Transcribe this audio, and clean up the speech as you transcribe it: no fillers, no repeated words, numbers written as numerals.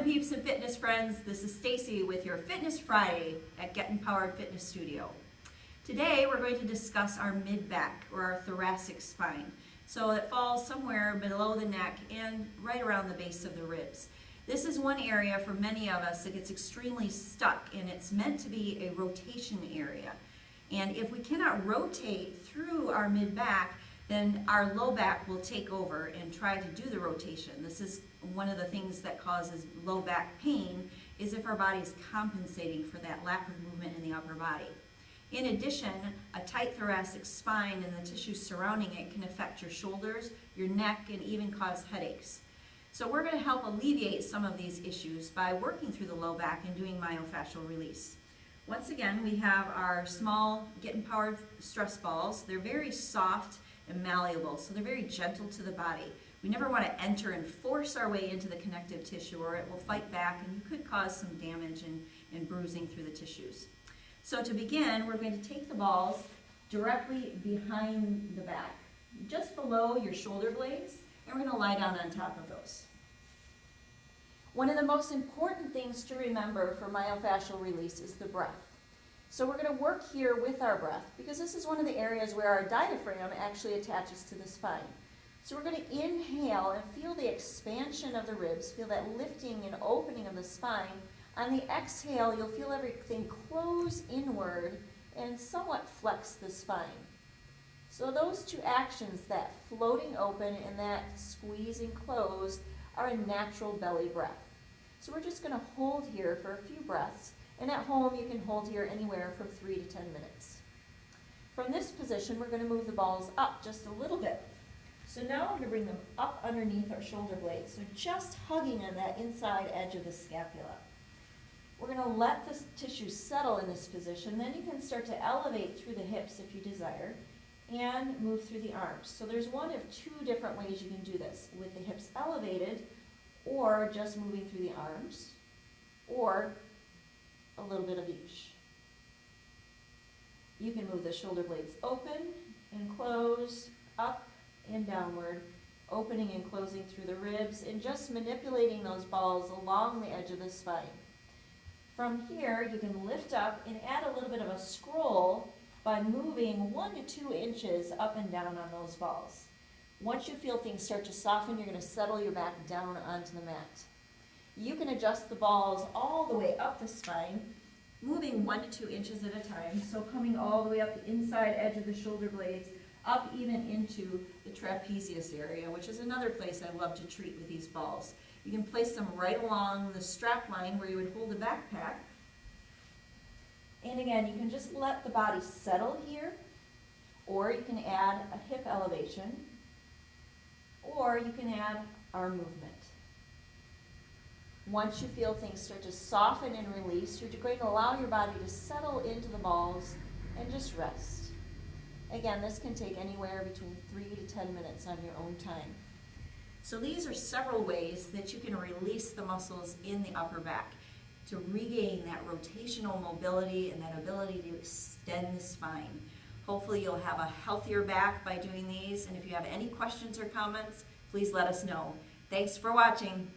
morning, peeps and fitness friends. This is Stacy with your Fitness Friday at Get Empowered Fitness Studio. Today we're going to discuss our mid-back or our thoracic spine. So it falls somewhere below the neck and right around the base of the ribs. This is one area for many of us that gets extremely stuck, and it's meant to be a rotation area. And if we cannot rotate through our mid-back, then our low back will take over and try to do the rotation. This is one of the things that causes low back pain, is if our body is compensating for that lack of movement in the upper body. In addition, a tight thoracic spine and the tissue surrounding it can affect your shoulders, your neck, and even cause headaches. So we're going to help alleviate some of these issues by working through the low back and doing myofascial release. Once again, we have our small Get Empowered stress balls. They're very soft and malleable, so they're very gentle to the body. We never want to enter and force our way into the connective tissue, or it will fight back and you could cause some damage and bruising through the tissues. So to begin, we're going to take the balls directly behind the back, just below your shoulder blades, and we're going to lie down on top of those. One of the most important things to remember for myofascial release is the breath. So we're going to work here with our breath, because this is one of the areas where our diaphragm actually attaches to the spine. So we're going to inhale and feel the expansion of the ribs, feel that lifting and opening of the spine. On the exhale, you'll feel everything close inward and somewhat flex the spine. So those two actions, that floating open and that squeezing close, are a natural belly breath. So we're just going to hold here for a few breaths. And at home, you can hold here anywhere from 3 to 10 minutes. From this position, we're going to move the balls up just a little bit. So now I'm going to bring them up underneath our shoulder blades, so just hugging on that inside edge of the scapula. We're going to let the tissue settle in this position. Then you can start to elevate through the hips if you desire, and move through the arms. So there's one of two different ways you can do this, with the hips elevated, or just moving through the arms, or a little bit of each. You can move the shoulder blades open and close, up and downward, opening and closing through the ribs, and just manipulating those balls along the edge of the spine. From here, you can lift up and add a little bit of a scroll by moving 1 to 2 inches up and down on those balls. Once you feel things start to soften, you're going to settle your back down onto the mat. You can adjust the balls all the way up the spine, moving 1 to 2 inches at a time, so coming all the way up the inside edge of the shoulder blades, up even into the trapezius area, which is another place I love to treat with these balls. You can place them right along the strap line where you would hold a backpack. And again, you can just let the body settle here, or you can add a hip elevation, or you can add arm movement. Once you feel things start to soften and release, you're going to allow your body to settle into the balls and just rest. Again, this can take anywhere between 3 to 10 minutes on your own time. So these are several ways that you can release the muscles in the upper back to regain that rotational mobility and that ability to extend the spine. Hopefully you'll have a healthier back by doing these, and if you have any questions or comments, please let us know. Thanks for watching.